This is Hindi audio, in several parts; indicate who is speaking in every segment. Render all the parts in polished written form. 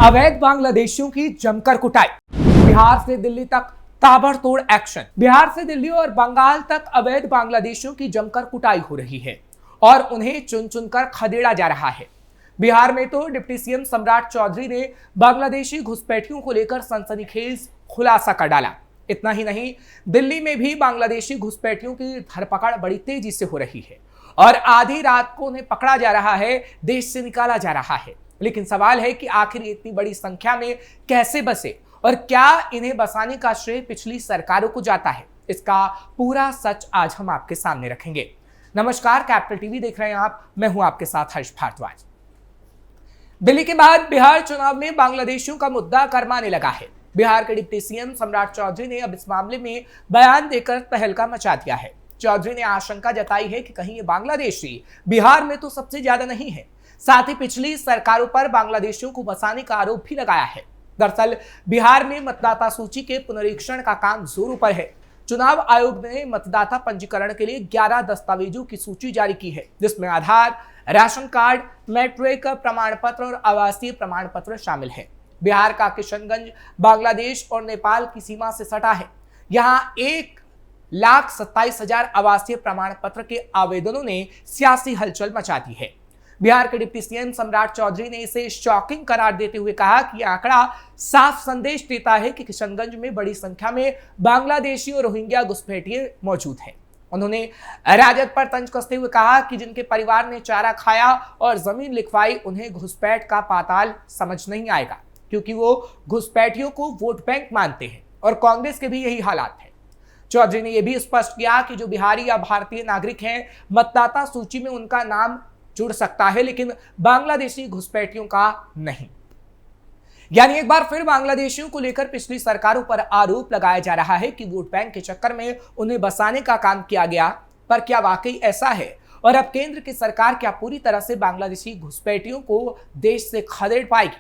Speaker 1: अवैध बांग्लादेशियों की जमकर कुटाई। बिहार से दिल्ली तक ताबड़तोड़ एक्शन। बिहार से दिल्ली और बंगाल तक अवैध बांग्लादेशियों की जमकर कुटाई हो रही है और उन्हें चुन चुनकर खदेड़ा जा रहा है। बिहार में तो डिप्टी सीएम सम्राट चौधरी ने बांग्लादेशी घुसपैठियों को लेकर सनसनीखेज खुलासा कर डाला। इतना ही नहीं, दिल्ली में भी बांग्लादेशी घुसपैठियों की धरपकड़ बड़ी तेजी से हो रही है और आधी रात को उन्हें पकड़ा जा रहा है, देश से निकाला जा रहा है। लेकिन सवाल है कि आखिर इतनी बड़ी संख्या में कैसे बसे और क्या इन्हें बसाने का श्रेय पिछली सरकारों को जाता है? इसका पूरा सच आज हम आपके सामने रखेंगे। नमस्कार, कैपिटल टीवी देख रहे हैं आप, मैं हूं आपके साथ हर्ष भारद्वाज। दिल्ली के बाद बिहार चुनाव में बांग्लादेशियों का मुद्दा गरमाने लगा है। बिहार के डिप्टी सीएम सम्राट चौधरी ने अब इस मामले में बयान देकर तहलका मचा दिया है। चौधरी ने आशंका जताई है कि कहीं ये बांग्लादेशी बिहार में तो सबसे ज्यादा नहीं है, साथ ही पिछली सरकारों पर बांग्लादेशियों को बसाने का आरोप भी लगाया है। दरअसल बिहार में मतदाता सूची के पुनरीक्षण का काम जोरों पर है। चुनाव आयोग ने मतदाता पंजीकरण के लिए 11 दस्तावेजों की सूची जारी की है, जिसमें आधार, राशन कार्ड, मैट्रिक प्रमाण पत्र और आवासीय प्रमाण पत्र शामिल है। बिहार का किशनगंज बांग्लादेश और नेपाल की सीमा से सटा है। यहाँ 1,27,000 आवासीय प्रमाण पत्र के आवेदनों ने सियासी हलचल मचा दी है। बिहार के डिप्टी सीएम सम्राट चौधरी ने इसे शॉकिंग करार देते हुए कहा कि यह आंकड़ा साफ संदेश देता है कि किशनगंज में बड़ी संख्या में बांग्लादेशी और रोहिंग्या घुसपैठिए मौजूद हैं। उन्होंने राजद पर तंज कसते हुए कहा कि जिनके परिवार ने चारा खाया और जमीन लिखवाई, उन्हें घुसपैठ का पाताल समझ नहीं आएगा, क्योंकि वो घुसपैठियों को वोट बैंक मानते हैं और कांग्रेस के भी यही हालात है। चौधरी ने यह भी स्पष्ट किया कि जो बिहारी या भारतीय नागरिक हैं, मतदाता सूची में उनका नाम जुड़ सकता है, लेकिन बांग्लादेशी घुसपैठियों का नहीं। यानी एक बार फिर बांग्लादेशियों को लेकर पिछली सरकारों पर आरोप लगाया जा रहा है कि वोट बैंक के चक्कर में उन्हें बसाने का काम किया गया। पर क्या वाकई ऐसा है? और अब केंद्र की सरकार क्या पूरी तरह से बांग्लादेशी घुसपैठियों को देश से खदेड़ पाएगी?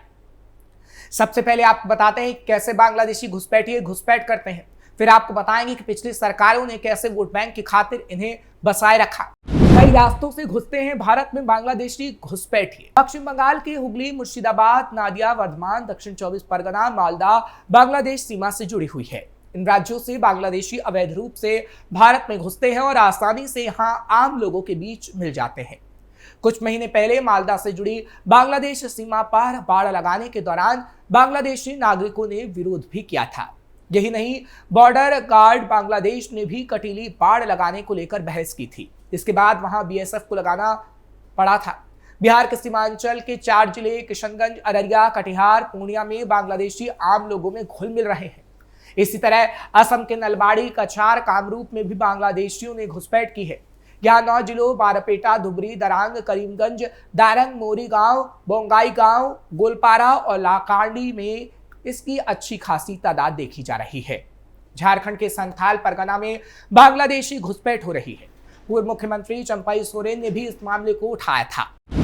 Speaker 1: सबसे पहले आपको बताते हैं कैसे बांग्लादेशी घुसपैठिए घुसपैठ करते हैं, फिर आपको बताएंगे कि पिछली सरकारों ने कैसे वोट बैंक की खातिर इन्हें बसाए रखा। कई रास्तों से घुसते हैं भारत में बांग्लादेशी घुसपैठिए। पश्चिम बंगाल के हुगली, मुर्शिदाबाद, नादिया, वर्धमान, दक्षिण 24 परगना, मालदा बांग्लादेश सीमा से जुड़ी हुई है। इन राज्यों से बांग्लादेशी अवैध रूप से भारत में घुसते हैं और आसानी से यहां आम लोगों के बीच मिल जाते हैं। कुछ महीने पहले मालदा से जुड़ी बांग्लादेश सीमा पर बाड़ लगाने के दौरान बांग्लादेशी नागरिकों ने विरोध भी किया था। यही नहीं, बॉर्डर गार्ड बांग्लादेश ने भी कटीली बाड़ लगाने को लेकर बहस की थी। इसके बाद वहां बीएसएफ को लगाना पड़ा था। बिहार के सीमांचल के 4 जिले किशनगंज, अररिया, कटिहार, पूर्णिया में बांग्लादेशी आम लोगों में घुल मिल रहे हैं। इसी तरह असम के नलबाड़ी, कछार, कामरूप में भी बांग्लादेशियों ने घुसपैठ की है। यहाँ 9 जिलों बारपेटा, धुबरी, दरांग, करीमगंज, दारंग, मोरी गांव, बोंगाई गांव, गोलपारा और लाकांडी में इसकी अच्छी खासी तादाद देखी जा रही है। झारखंड के संथाल परगना में बांग्लादेशी घुसपैठ हो रही है। पूर्व मुख्यमंत्री चंपाई सोरेन ने भी इस मामले को उठाया था।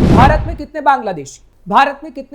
Speaker 1: भारत में कितने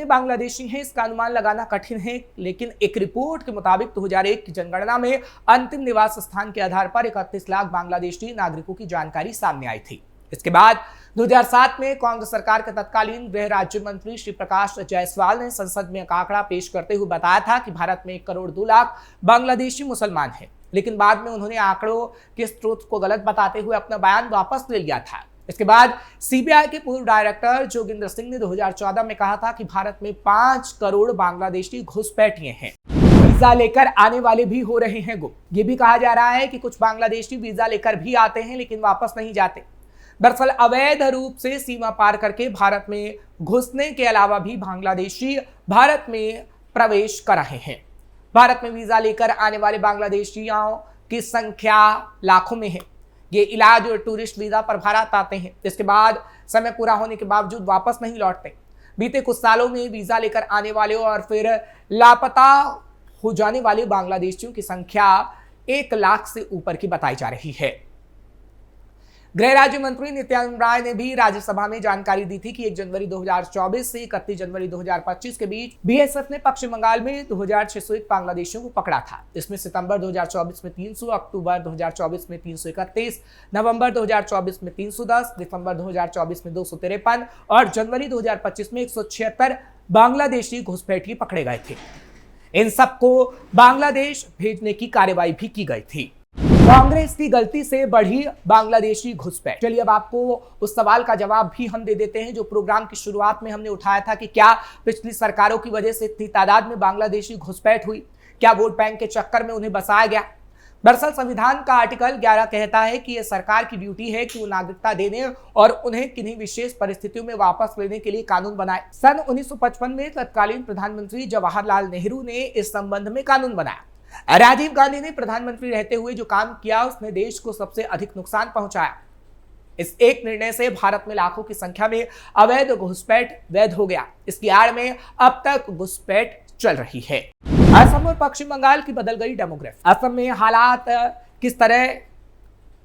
Speaker 1: बांग्लादेशी हैं, इसका अनुमान लगाना कठिन है, लेकिन एक रिपोर्ट के मुताबिक 2001 की जनगणना में अंतिम निवास स्थान के आधार पर 31 लाख बांग्लादेशी नागरिकों की जानकारी सामने आई थी। इसके बाद 2007 में कांग्रेस सरकार के तत्कालीन गृह राज्य मंत्री श्री प्रकाश जायसवाल ने संसद में एक आंकड़ा पेश करते हुए बताया था कि भारत में 1 करोड़ 2 लाख बांग्लादेशी मुसलमान हैं। लेकिन बाद में उन्होंने आंकड़ों के स्रोत को गलत बताते हुए अपना बयान वापस ले लिया था। इसके बाद सीबीआई के पूर्व डायरेक्टर जोगिंदर सिंह ने 2014 में कहा था कि भारत में 5 करोड़ बांग्लादेशी घुसपैठिए हैं। वीजा लेकर आने वाले भी हो रहे हैं गुम। ये भी कहा जा रहा है कि कुछ बांग्लादेशी वीजा लेकर भी आते हैं, लेकिन वापस नहीं जाते। दरअसल अवैध रूप से सीमा पार करके भारत में घुसने के अलावा भी बांग्लादेशी भारत में प्रवेश कर रहे हैं। भारत में वीजा लेकर आने वाले बांग्लादेशियों की संख्या लाखों में है। ये इलाज और टूरिस्ट वीजा पर भारत आते हैं, इसके बाद समय पूरा होने के बावजूद वापस नहीं लौटते। बीते कुछ सालों में वीजा लेकर आने वाले और फिर लापता हो जाने वाले बांग्लादेशियों की संख्या 1 लाख से ऊपर की बताई जा रही है। गृह राज्य मंत्री नित्यानंद राय ने भी राज्यसभा में जानकारी दी थी कि 1 जनवरी 2024 से 31 जनवरी 2025 के बीच बीएसएफ ने पश्चिम बंगाल में 2601 बांग्लादेशियों को पकड़ा था। इसमें सितंबर 2024 में 300, अक्टूबर 2024 में 331, नवंबर 2024 में 310, दिसंबर 2024 में 253 और जनवरी 2025 में 176 बांग्लादेशी घुसपैठिए पकड़े गए थे। इन सबको बांग्लादेश भेजने की कार्रवाई भी की गई थी। कांग्रेस की गलती से बढ़ी बांग्लादेशी घुसपैठ। चलिए अब आपको उस सवाल का जवाब भी हम दे देते हैं जो प्रोग्राम की शुरुआत में हमने उठाया था कि क्या पिछली सरकारों की वजह से इतनी तादाद में बांग्लादेशी घुसपैठ हुई? क्या वोट बैंक के चक्कर में उन्हें बसाया गया? दरअसल संविधान का आर्टिकल 11 कहता है कि यह सरकार की ड्यूटी है कि वो नागरिकता देने और उन्हें किन्हीं विशेष परिस्थितियों में वापस लेने के लिए कानून बनाए। सन 1955 में तत्कालीन प्रधानमंत्री जवाहरलाल नेहरू ने इस संबंध में कानून बनाया। राजीव गांधी ने प्रधानमंत्री रहते हुए जो काम किया उसने देश को सबसे अधिक नुकसान पहुंचाया। इस एक निर्णय से भारत में लाखों की संख्या में अवैध घुसपैठ वैध हो गया। इसकी आड़ में अब तक घुसपैठ चल रही है। असम और पश्चिम बंगाल की बदल गई डेमोग्राफी। असम में हालात किस तरह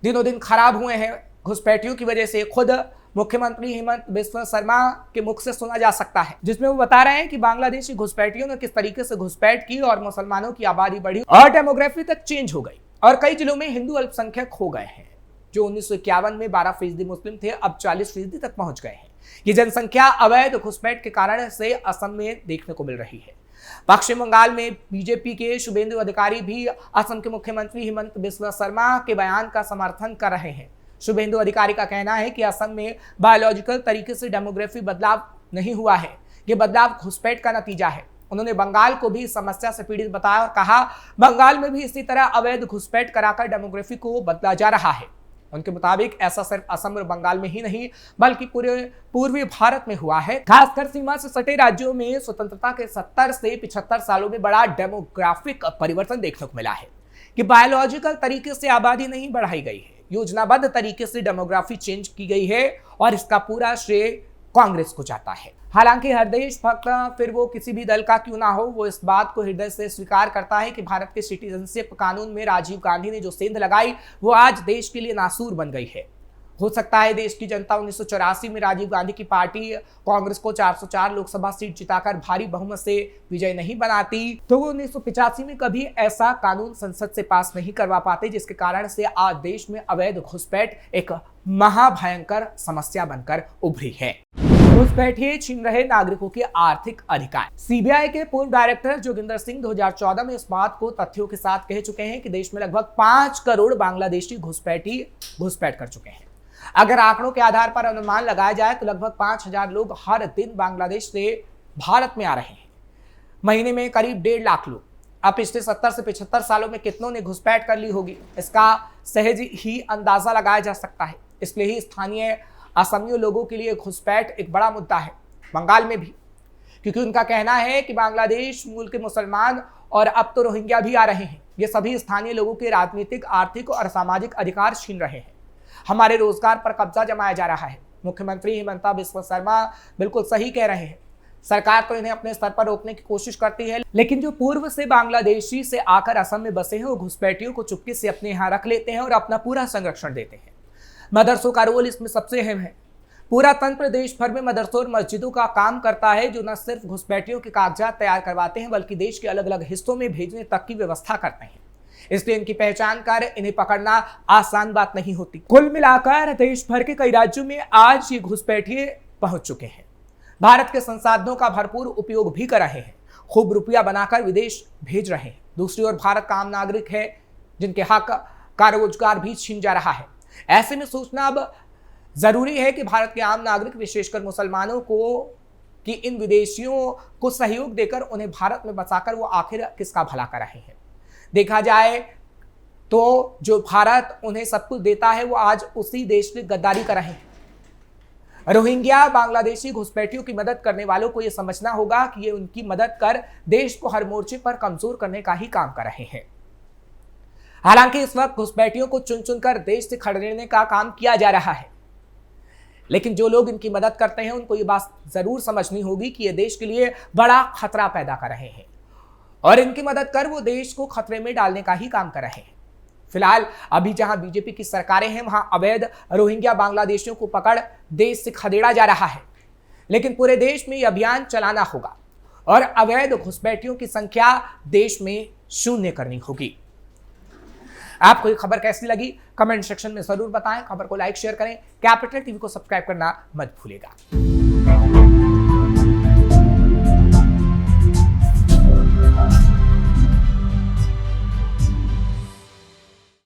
Speaker 1: दिनों दिन खराब हुए हैं घुसपैठियों की वजह से खुद मुख्यमंत्री हेमंत बिस्वा शर्मा के मुख से सुना जा सकता है, जिसमें वो बता रहे हैं कि बांग्लादेशी घुसपैठियों ने किस तरीके से घुसपैठ की और मुसलमानों की आबादी बढ़ी और डेमोग्राफी तक चेंज हो गई और कई जिलों में हिंदू अल्पसंख्यक हो गए हैं। जो 1951 में 12% मुस्लिम थे अब 40% तक पहुंच गए हैं। ये जनसंख्या अवैध घुसपैठ के कारण से असम में देखने को मिल रही है। पश्चिम बंगाल में बीजेपी के शुभेंदु अधिकारी भी असम के मुख्यमंत्री हेमंत बिस्वा शर्मा के बयान का समर्थन कर रहे हैं। शुभेंदु अधिकारी का कहना है कि असम में बायोलॉजिकल तरीके से डेमोग्राफी बदलाव नहीं हुआ है, ये बदलाव घुसपैठ का नतीजा है। उन्होंने बंगाल को भी समस्या से पीड़ित बताया और कहा बंगाल में भी इसी तरह अवैध घुसपैठ कराकर डेमोग्राफी को बदला जा रहा है। उनके मुताबिक ऐसा सिर्फ असम और बंगाल में ही नहीं बल्कि पूरे पूर्वी भारत में हुआ है। खासकर सीमा से सटे राज्यों में स्वतंत्रता के 70 से 75 सालों में बड़ा डेमोग्राफिक परिवर्तन देखने को मिला है कि बायोलॉजिकल तरीके से आबादी नहीं बढ़ाई गई है, योजनाबद्ध तरीके से डेमोग्राफी चेंज की गई है और इसका पूरा श्रेय कांग्रेस को जाता है। हालांकि हर देशभक्त फिर वो किसी भी दल का क्यों ना हो, वो इस बात को हृदय से स्वीकार करता है कि भारत के सिटीजनशिप कानून में राजीव गांधी ने जो सेंध लगाई वो आज देश के लिए नासूर बन गई है। हो सकता है देश की जनता 1984 में राजीव गांधी की पार्टी कांग्रेस को 404 लोकसभा सीट जिताकर भारी बहुमत से विजय नहीं बनाती तो वो 1985 में कभी ऐसा कानून संसद से पास नहीं करवा पाते, जिसके कारण से आज देश में अवैध घुसपैठ एक महाभयंकर समस्या बनकर उभरी है। घुसपैठिए छीन रहे नागरिकों के आर्थिक अधिकार। सीबीआई के पूर्व डायरेक्टर जोगिंदर सिंह 2014 में इस बात को तथ्यों के साथ कह चुके हैं कि देश में लगभग 5 करोड़ बांग्लादेशी घुसपैठ कर चुके हैं। अगर आंकड़ों के आधार पर अनुमान लगाया जाए तो लगभग 5000 लोग हर दिन बांग्लादेश से भारत में आ रहे हैं। महीने में करीब 1.5 लाख लोग। अब पिछले 70 से 75 सालों में कितनों ने घुसपैठ कर ली होगी, इसका सहज ही अंदाजा लगाया जा सकता है। इसलिए ही स्थानीय असमियों लोगों के लिए घुसपैठ एक बड़ा मुद्दा है, बंगाल में भी, क्योंकि उनका कहना है कि बांग्लादेश मूल के मुसलमान और अब तो रोहिंग्या भी आ रहे हैं। ये सभी स्थानीय लोगों के राजनीतिक, आर्थिक और सामाजिक अधिकार छीन रहे हैं। हमारे रोजगार पर कब्जा जमाया जा रहा है। मुख्यमंत्री हेमंत बिस्वा शर्मा बिल्कुल सही कह रहे हैं। सरकार तो इन्हें अपने स्तर पर रोकने की कोशिश करती है, लेकिन जो पूर्व से बांग्लादेशी से आकर असम में बसे हैं वो घुसपैठियों को चुपके से अपने यहाँ रख लेते हैं और अपना पूरा संरक्षण देते हैं। मदरसों का रोल इसमें सबसे अहम है। पूरा तंत्र देश भर में मदरसों और मस्जिदों का काम करता है, जो न सिर्फ घुसपैठियों के कागजात तैयार करवाते हैं बल्कि देश के अलग अलग हिस्सों में भेजने तक की व्यवस्था करते हैं। इसलिए इनकी पहचान कर इन्हें पकड़ना आसान बात नहीं होती। कुल मिलाकर देश भर के कई राज्यों में आज ये घुसपैठिए पहुंच चुके हैं। भारत के संसाधनों का भरपूर उपयोग भी कर रहे हैं, खूब रुपया बनाकर विदेश भेज रहे हैं। दूसरी ओर भारत का आम नागरिक है जिनके हक का रोजगार भी छीन जा रहा है। ऐसे में सोचना अब जरूरी है कि भारत के आम नागरिक विशेषकर मुसलमानों को कि इन विदेशियों को सहयोग देकर उन्हें भारत में बसाकर वो आखिर किसका भला कर रहे हैं। देखा जाए तो जो भारत उन्हें सब कुछ देता है वो आज उसी देश में गद्दारी कर रहे हैं। रोहिंग्या बांग्लादेशी घुसपैठियों की मदद करने वालों को यह समझना होगा कि ये उनकी मदद कर देश को हर मोर्चे पर कमजोर करने का ही काम कर रहे हैं। हालांकि इस वक्त घुसपैठियों को चुन चुनकर देश से खदेड़ने का काम किया जा रहा है, लेकिन जो लोग इनकी मदद करते हैं उनको ये बात जरूर समझनी होगी कि ये देश के लिए बड़ा खतरा पैदा कर रहे हैं और इनकी मदद कर वो देश को खतरे में डालने का ही काम कर रहे हैं। फिलहाल अभी जहां बीजेपी की सरकारें हैं वहां अवैध रोहिंग्या बांग्लादेशियों को पकड़ देश से खदेड़ा जा रहा है, लेकिन पूरे देश में यह अभियान चलाना होगा और अवैध घुसपैठियों की संख्या देश में शून्य करनी होगी। आपको ये खबर कैसी लगी कमेंट सेक्शन में जरूर बताएं। खबर को लाइक शेयर करें। कैपिटल टीवी को सब्सक्राइब करना मत भूलिएगा।